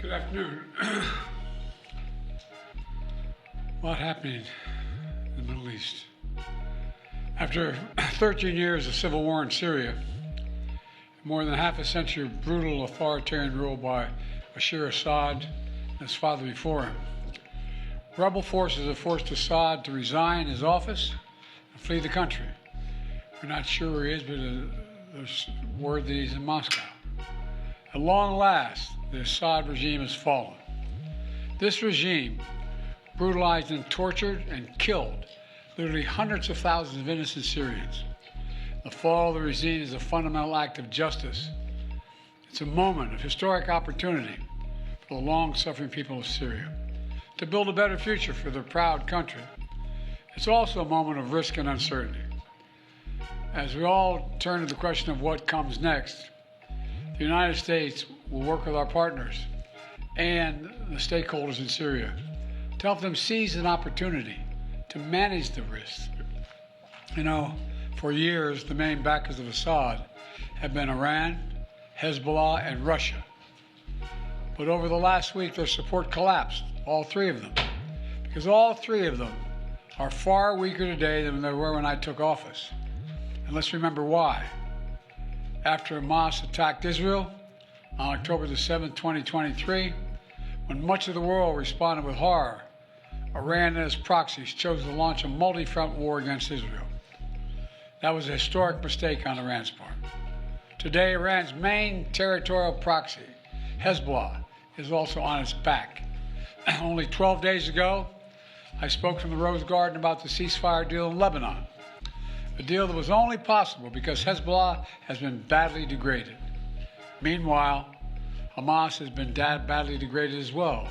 Good afternoon. What happened in the Middle East? After 13 years of civil war in Syria, more than half a century of brutal authoritarian rule by Bashar Al Asad and his father before him, rebel forces have forced Assad to resign his office and flee the country. We're not sure where he is, but there's word that he's in Moscow. At long last, the Assad regime has fallen. This regime brutalized and tortured and killed literally hundreds of thousands of innocent Syrians. The fall of the regime is a fundamental act of justice. It's a moment of historic opportunity for the long-suffering people of Syria to build a better future for their proud country. It's also a moment of risk and uncertainty. As we all turn to the question of what comes next, the United States will work with our partners and the stakeholders in Syria to help them seize an opportunity to manage the risks. You know, for years, the main backers of Assad have been Iran, Hezbollah, and Russia. But over the last week, their support collapsed, all three of them, because all three of them are far weaker today than they were when I took office. And let's remember why. After Hamas attacked Israel on October the 7th, 2023, when much of the world responded with horror, Iran and its proxies chose to launch a multi-front war against Israel. That was a historic mistake on Iran's part. Today, Iran's main territorial proxy, Hezbollah, is also on its back. Only 12 days ago, I spoke from the Rose Garden about the ceasefire deal in Lebanon, a deal that was only possible because Hezbollah has been badly degraded. Meanwhile, Hamas has been badly degraded as well.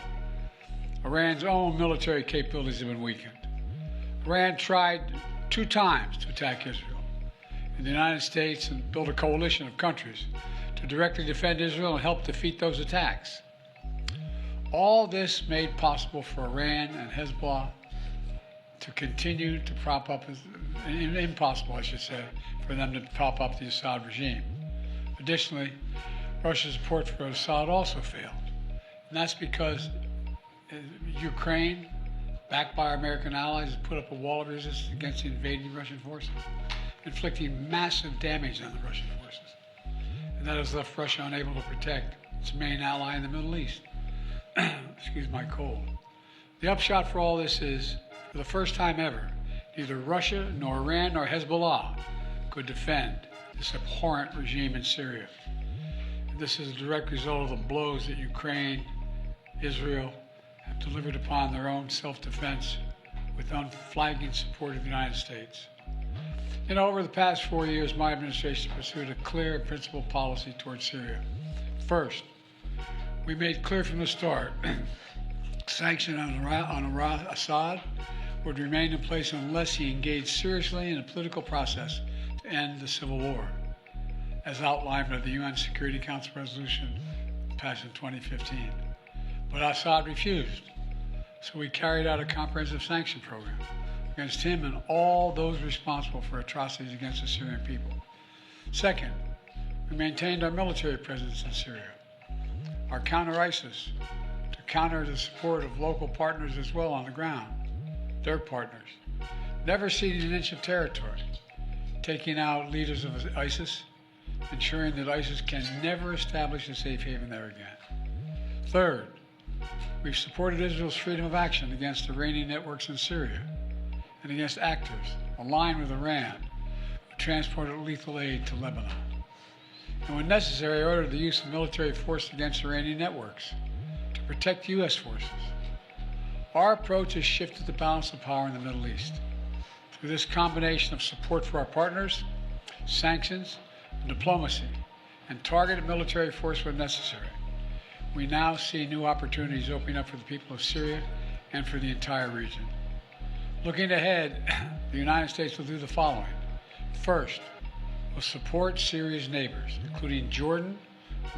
Iran's own military capabilities have been weakened. Iran tried 2 times to attack Israel, and the United States and built a coalition of countries to directly defend Israel and help defeat those attacks. All this made possible for Iran and Hezbollah to continue to prop up, impossible, I should say, for them to prop up the Assad regime. Additionally, Russia's support for Assad also failed. And that's because Ukraine, backed by our American allies, has put up a wall of resistance against the invading Russian forces, inflicting massive damage on the Russian forces. And that has left Russia unable to protect its main ally in the Middle East. Excuse my cold. The upshot for all this is, for the first time ever, neither Russia, nor Iran, nor Hezbollah could defend this abhorrent regime in Syria. And this is a direct result of the blows that Ukraine, Israel, have delivered upon their own self-defense with unflagging support of the United States. You know, over the past 4 years, my administration pursued a clear and principled policy towards Syria. First, we made clear from the start sanctions on Assad would remain in place unless he engaged seriously in a political process to end the civil war, as outlined by the UN Security Council resolution passed in 2015. But Assad refused, so we carried out a comprehensive sanction program against him and all those responsible for atrocities against the Syrian people. Second, we maintained our military presence in Syria, our counter-ISIS, to counter the support of local partners as well on the ground, their partners, never ceding an inch of territory, taking out leaders of ISIS, ensuring that ISIS can never establish a safe haven there again. Third, we've supported Israel's freedom of action against Iranian networks in Syria and against actors aligned with Iran who transported lethal aid to Lebanon. And when necessary, ordered the use of military force against Iranian networks to protect U.S. forces. Our approach has shifted the balance of power in the Middle East. Through this combination of support for our partners, sanctions, and diplomacy, and targeted military force when necessary, we now see new opportunities opening up for the people of Syria and for the entire region. Looking ahead, the United States will do the following. First, we'll support Syria's neighbors, including Jordan,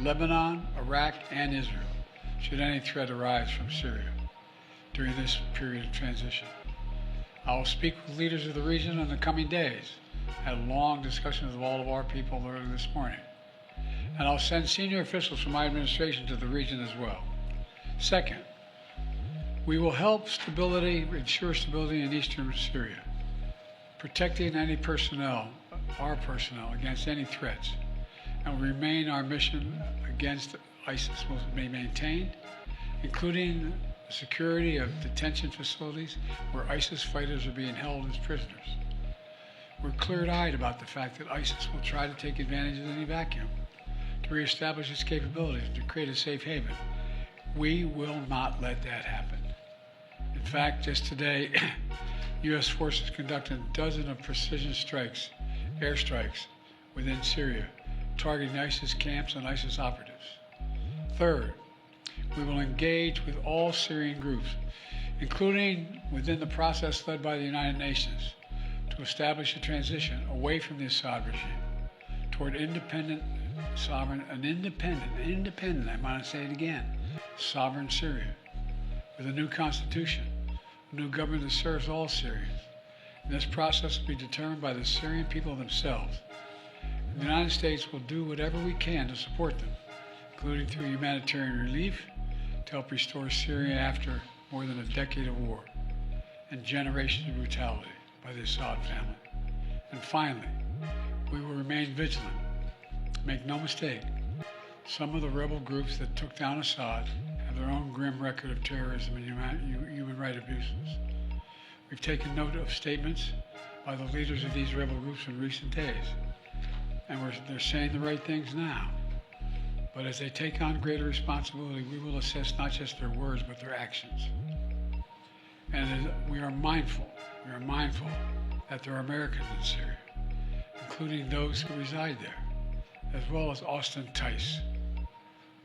Lebanon, Iraq, and Israel, should any threat arise from Syria during this period of transition. I will speak with leaders of the region in the coming days. I had long discussions with all of our people earlier this morning. And I'll send senior officials from my administration to the region as well. Second, we will help ensure stability in eastern Syria, protecting any personnel, our personnel, against any threats, and will remain our mission against ISIS will be maintained, including the security of detention facilities where ISIS fighters are being held as prisoners. We're clear-eyed about the fact that ISIS will try to take advantage of any vacuum to reestablish its capabilities and to create a safe haven. We will not let that happen. In fact, just today, U.S. forces conducted dozens of precision strikes, airstrikes, within Syria, targeting ISIS camps and ISIS operatives. Third, we will engage with all Syrian groups, including within the process led by the United Nations, to establish a transition away from the Assad regime toward independent, sovereign, independent, I want to say it again, sovereign Syria, with a new constitution, a new government that serves all Syrians. And this process will be determined by the Syrian people themselves. And the United States will do whatever we can to support them, including through humanitarian relief, to help restore Syria after more than a decade of war and generations of brutality by the Assad family. And finally, we will remain vigilant. Make no mistake, some of the rebel groups that took down Assad have their own grim record of terrorism and human rights abuses. We've taken note of statements by the leaders of these rebel groups in recent days, and they're saying the right things now. But as they take on greater responsibility, we will assess not just their words, but their actions. And we are mindful that there are Americans in Syria, including those who reside there, as well as Austin Tice,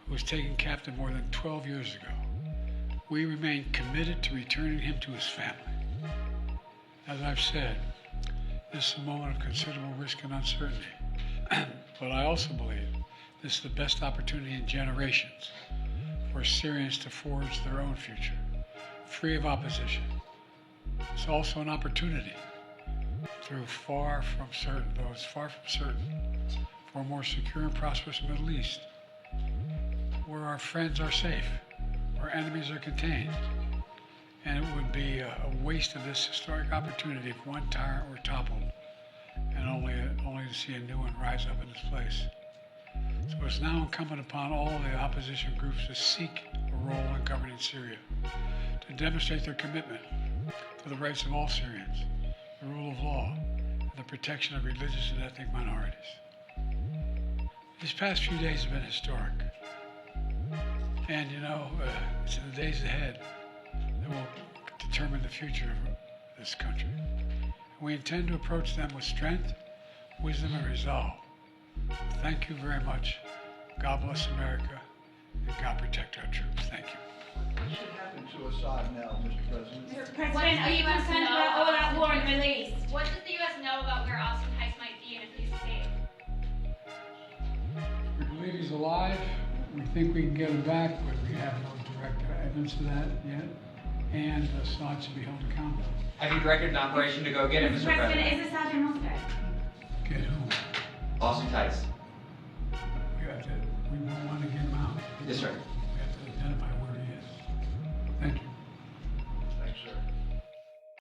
who was taken captive more than 12 years ago. We remain committed to returning him to his family. As I've said, this is a moment of considerable risk and uncertainty, but I also believe this is the best opportunity in generations for Syrians to forge their own future, free of opposition. It's also an opportunity through far from certain, for a more secure and prosperous Middle East, where our friends are safe, where enemies are contained. And it would be a waste of this historic opportunity if one tyrant were toppled and only to see a new one rise up in its place. So it's now incumbent upon all the opposition groups to seek a role in governing Syria, to demonstrate their commitment to the rights of all Syrians, the rule of law, and the protection of religious and ethnic minorities. These past few days have been historic. And it's in the days ahead that will determine the future of this country. We intend to approach them with strength, wisdom, and resolve. Thank you very much. God bless America, and God protect our troops. Thank you. What should happen to Assad now, Mr. President? Mr. President, are you concerned about all that war in the Middle East? What does the U.S. know about where Austin Tice might be and if he's safe? We believe he's alive. We think we can get him back, but we have no direct evidence of that yet. And Assad should be held accountable. Have you directed an operation to go get him, Mr. Mr. President? Is Assad in Moscow? Get who? Austin Tice. We won't want to get him out. Yes, sir.